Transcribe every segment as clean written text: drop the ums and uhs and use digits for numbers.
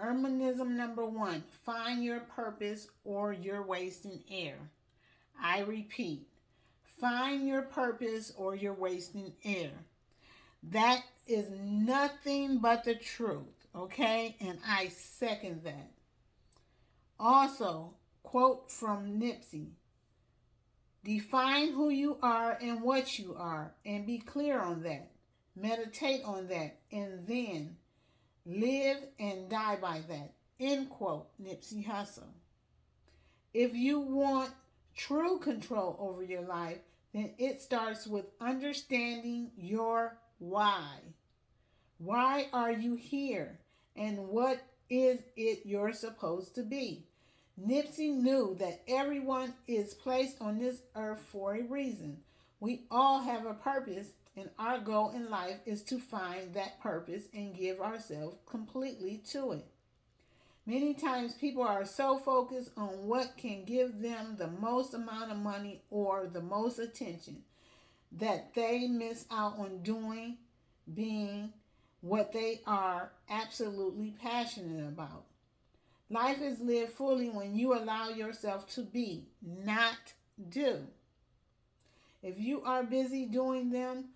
Ermiasism number 1, find your purpose or you're wasting air. I repeat, find your purpose or you're wasting air. That is nothing but the truth, okay? And I second that. Also, quote from Nipsey, define who you are and what you are, and be clear on that. Meditate on that, and then live and die by that. End quote, Nipsey Hussle. If you want true control over your life, then it starts with understanding your why. Why are you here? And what is it you're supposed to be? Nipsey knew that everyone is placed on this earth for a reason. We all have a purpose, and our goal in life is to find that purpose and give ourselves completely to it. Many times people are so focused on what can give them the most amount of money or the most attention that they miss out on being what they are absolutely passionate about. Life is lived fully when you allow yourself to be, not do. If you are busy doing them,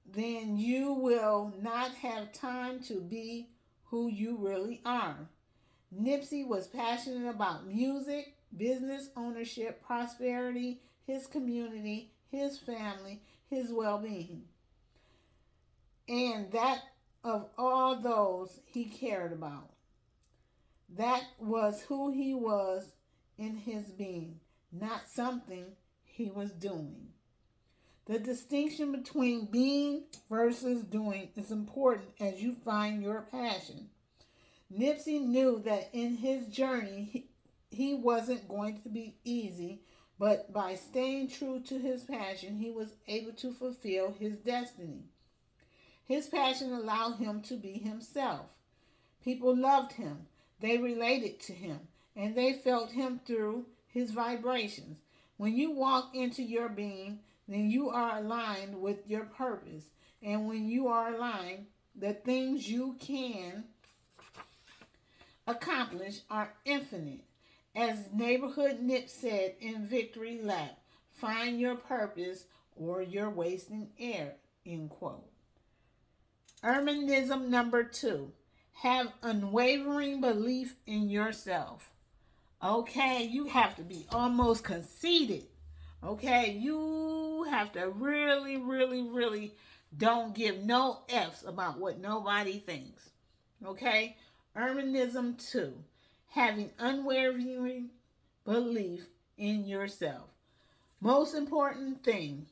then you will not have time to be who you really are. Nipsey was passionate about music, business ownership, prosperity, his community, his family, his well-being. And that of all those he cared about. That was who he was in his being, not something he was doing. The distinction between being versus doing is important as you find your passion. Nipsey knew that in his journey, he wasn't going to be easy, but by staying true to his passion, he was able to fulfill his destiny. His passion allowed him to be himself. People loved him. They related to him, and they felt him through his vibrations. When you walk into your being, then you are aligned with your purpose. And when you are aligned, the things you can accomplish are infinite. As Neighborhood Nip said in Victory Lap, find your purpose or you're wasting air, end quote. Ermiasism number 2, have unwavering belief in yourself. Okay, you have to be almost conceited. Okay, you have to really don't give no F's about what nobody thinks. Okay, Ermiasism 2, having unwavering belief in yourself. Most important thing,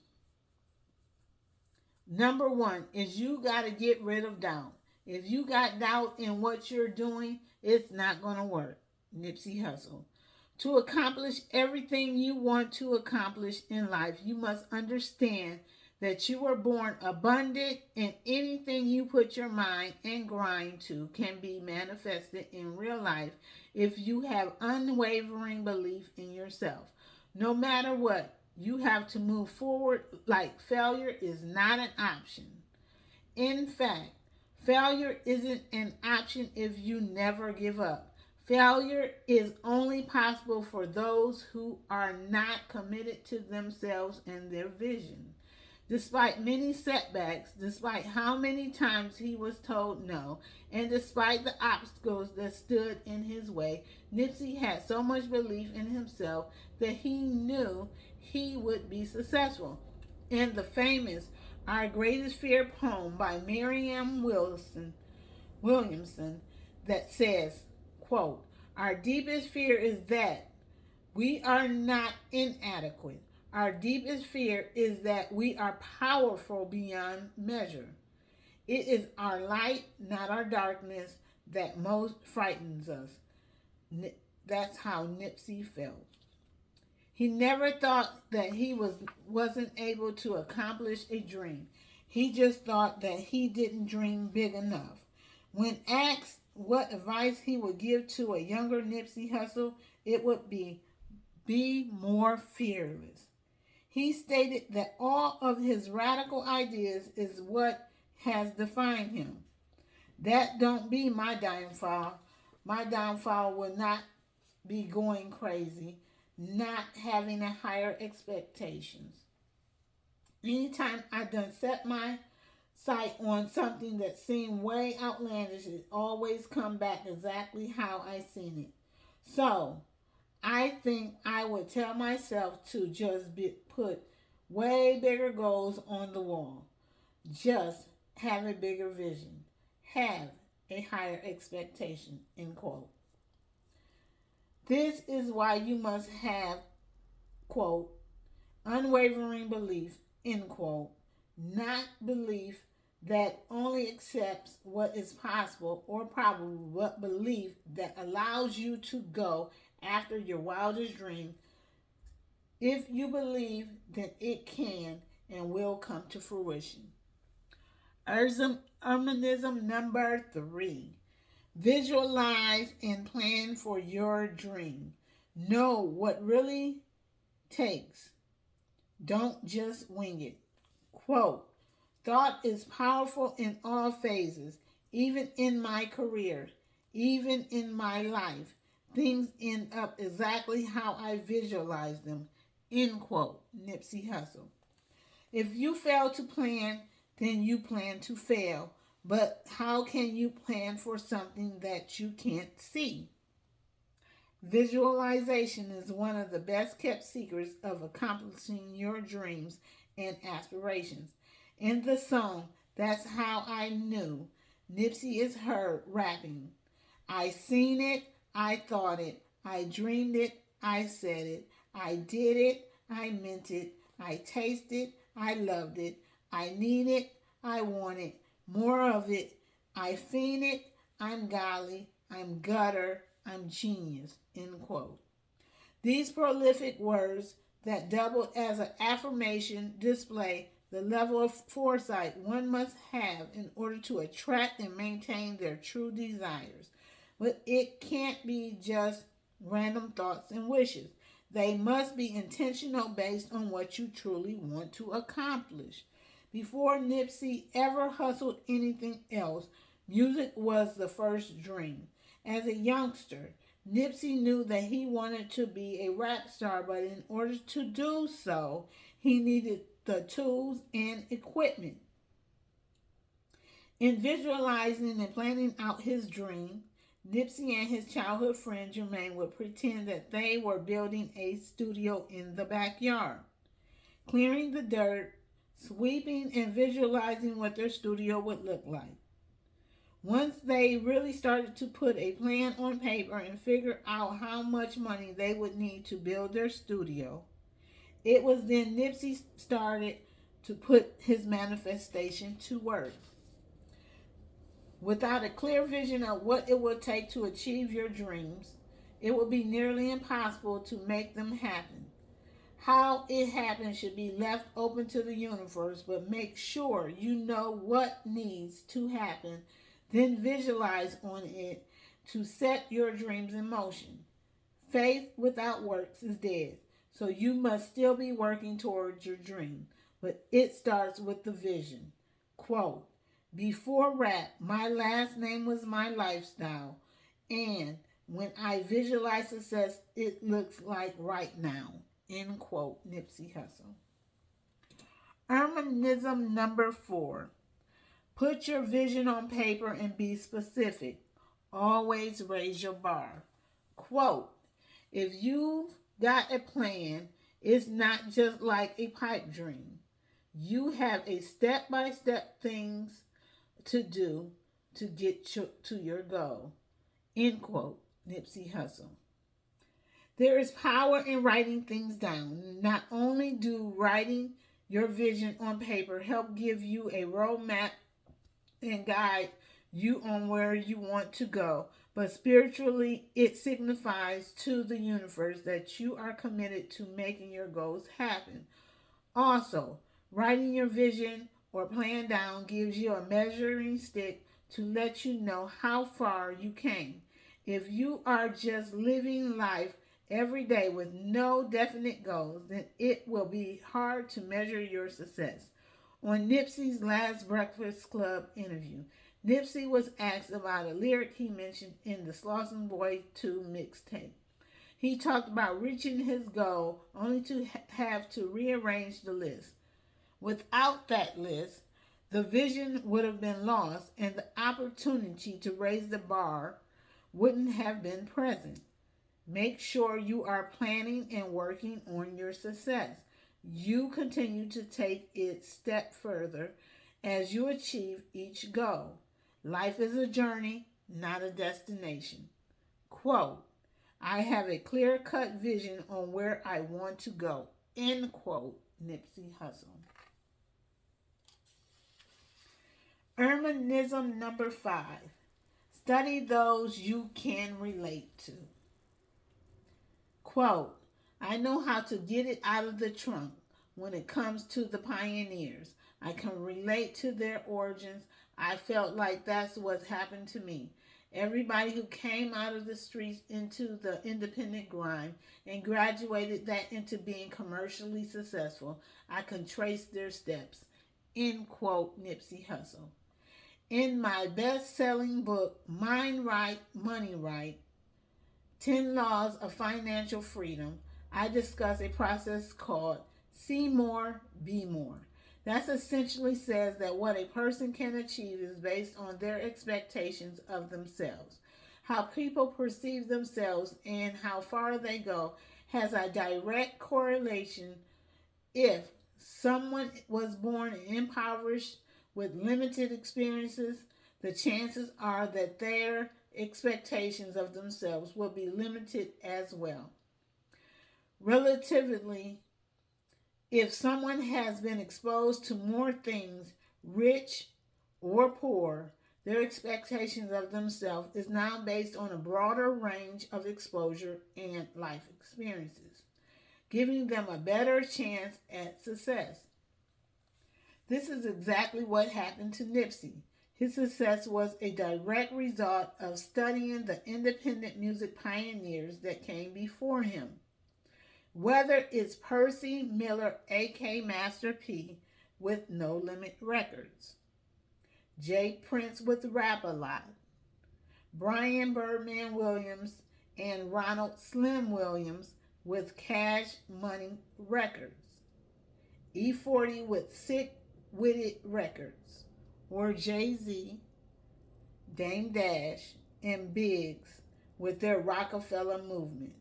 number 1, is you got to get rid of doubt. If you got doubt in what you're doing, it's not going to work. Nipsey Hussle. To accomplish everything you want to accomplish in life, you must understand that you were born abundant, and anything you put your mind and grind to can be manifested in real life if you have unwavering belief in yourself. No matter what, you have to move forward like failure is not an option. In fact, failure isn't an option if you never give up. Failure is only possible for those who are not committed to themselves and their vision. Despite many setbacks, despite how many times he was told no, and despite the obstacles that stood in his way, Nipsey had so much belief in himself that he knew he would be successful. In the famous Our Greatest Fear poem by Marianne Williamson that says, quote, our deepest fear is that we are not inadequate. Our deepest fear is that we are powerful beyond measure. It is our light, not our darkness, that most frightens us. That's how Nipsey felt. He never thought that he wasn't able to accomplish a dream. He just thought that he didn't dream big enough. When asked what advice he would give to a younger Nipsey Hussle, it would be more fearless. He stated that all of his radical ideas is what has defined him. That don't be my downfall. my downfall will not be going crazy, not having a higher expectations. Anytime I done set my sight on something that seemed way outlandish, it always come back exactly how I seen it. So I think I would tell myself to just put way bigger goals on the wall. Just have a bigger vision. Have a higher expectation. End quote. This is why you must have, quote, unwavering belief, end quote, not belief that only accepts what is possible or probable, but belief that allows you to go after your wildest dream. If you believe, then it can and will come to fruition. Ermiasism number 3. Visualize and plan for your dream. Know what really takes. Don't just wing it. Quote, thought is powerful in all phases, even in my career, even in my life. Things end up exactly how I visualize them. End quote. Nipsey Hussle. If you fail to plan, then you plan to fail. But how can you plan for something that you can't see? Visualization is one of the best kept secrets of accomplishing your dreams and aspirations. In the song, That's How I Knew, Nipsey is heard rapping. I seen it, I thought it, I dreamed it, I said it, I did it, I meant it, I tasted, I loved it, I need it, I want it, more of it, I fiend it, I'm golly, I'm gutter, I'm genius, end quote. These prolific words that double as an affirmation display the level of foresight one must have in order to attract and maintain their true desires. But it can't be just random thoughts and wishes. They must be intentional based on what you truly want to accomplish. Before Nipsey ever hustled anything else, music was the first dream. As a youngster, Nipsey knew that he wanted to be a rap star, but in order to do so, he needed the tools and equipment. In visualizing and planning out his dream, Nipsey and his childhood friend Jermaine would pretend that they were building a studio in the backyard, clearing the dirt, sweeping, and visualizing what their studio would look like. Once they really started to put a plan on paper and figure out how much money they would need to build their studio, it was then Nipsey started to put his manifestation to work. Without a clear vision of what it would take to achieve your dreams, it would be nearly impossible to make them happen. How it happens should be left open to the universe, but make sure you know what needs to happen. Then visualize on it to set your dreams in motion. Faith without works is dead, so you must still be working towards your dream. But it starts with the vision. Quote, before rap, my last name was my lifestyle. And when I visualize success, it looks like right now. End quote, Nipsey Hussle. Ermiasism number 4. Put your vision on paper and be specific. Always raise your bar. Quote, if you've got a plan, it's not just like a pipe dream. You have a step-by-step things to do to get to your goal. End quote, Nipsey Hussle. There is power in writing things down. Not only do writing your vision on paper help give you a roadmap and guide you on where you want to go, but spiritually it signifies to the universe that you are committed to making your goals happen. Also, writing your vision or plan down gives you a measuring stick to let you know how far you came. If you are just living life every day with no definite goals, then it will be hard to measure your success. On Nipsey's last Breakfast Club interview, Nipsey was asked about a lyric he mentioned in the Slauson Boy 2 mixtape. He talked about reaching his goal only to have to rearrange the list. Without that list, the vision would have been lost and the opportunity to raise the bar wouldn't have been present. Make sure you are planning and working on your success. You continue to take it step further as you achieve each goal. Life is a journey, not a destination. Quote, I have a clear-cut vision on where I want to go. End quote, Nipsey Hussle. Ermiasism number 5. Study those you can relate to. Quote, I know how to get it out of the trunk when it comes to the pioneers. I can relate to their origins. I felt like that's what happened to me. Everybody who came out of the streets into the independent grind and graduated that into being commercially successful, I can trace their steps. End quote, Nipsey Hussle. In my best-selling book, Mind Right, Money Right, 10 Laws of Financial Freedom, I discuss a process called See More, Be More. That essentially says that what a person can achieve is based on their expectations of themselves. How people perceive themselves and how far they go has a direct correlation. If someone was born impoverished with limited experiences, the chances are that their expectations of themselves will be limited as well. Relatively, if someone has been exposed to more things, rich or poor, their expectations of themselves is now based on a broader range of exposure and life experiences, giving them a better chance at success. This is exactly what happened to Nipsey. His success was a direct result of studying the independent music pioneers that came before him. Whether it's Percy Miller, a.k.a. Master P, with No Limit Records, Jay Prince with Rap-A-Lot, Brian Birdman Williams, and Ronald Slim Williams with Cash Money Records, E40 with Sick Witted Records, or Jay-Z, Dame Dash, and Biggs with their Rockefeller movement.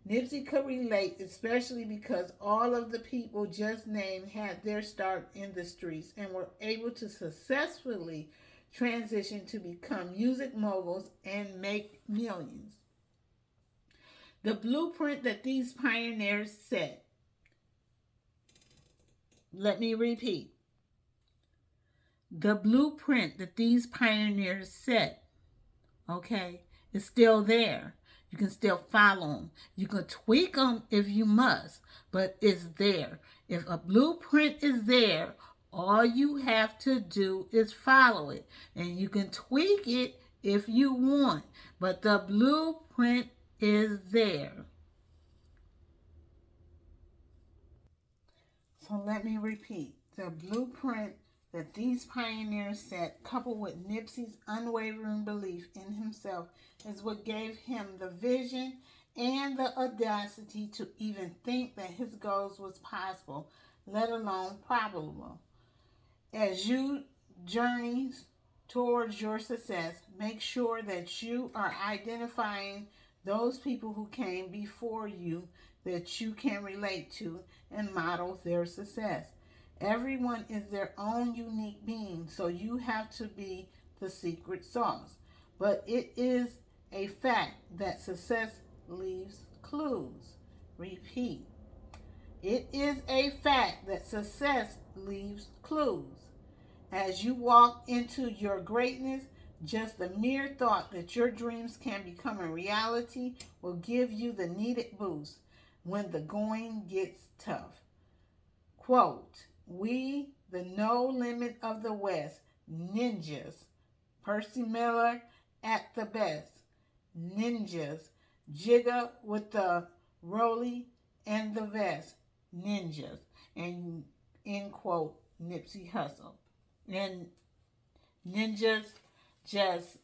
Nipsey could relate, especially because all of the people just named had their start in the streets and were able to successfully transition to become music moguls and make millions. The blueprint that these pioneers set, let me repeat, the blueprint that these pioneers set, okay, is still there. You can still follow them. You can tweak them if you must, but it's there. If a blueprint is there, all you have to do is follow it. And you can tweak it if you want, but the blueprint is there. So let me repeat. The blueprint that these pioneers set, coupled with Nipsey's unwavering belief in himself, is what gave him the vision and the audacity to even think that his goals was possible, let alone probable. As you journey towards your success, make sure that you are identifying those people who came before you that you can relate to and model their success. Everyone is their own unique being, so you have to be the secret sauce. But it is a fact that success leaves clues. Repeat. It is a fact that success leaves clues. As you walk into your greatness, just the mere thought that your dreams can become a reality will give you the needed boost when the going gets tough. Quote, we, the no limit of the West, ninjas, Percy Miller at the best, ninjas, Jigga with the rollie and the vest, ninjas, and end quote, Nipsey Hussle. And ninjas just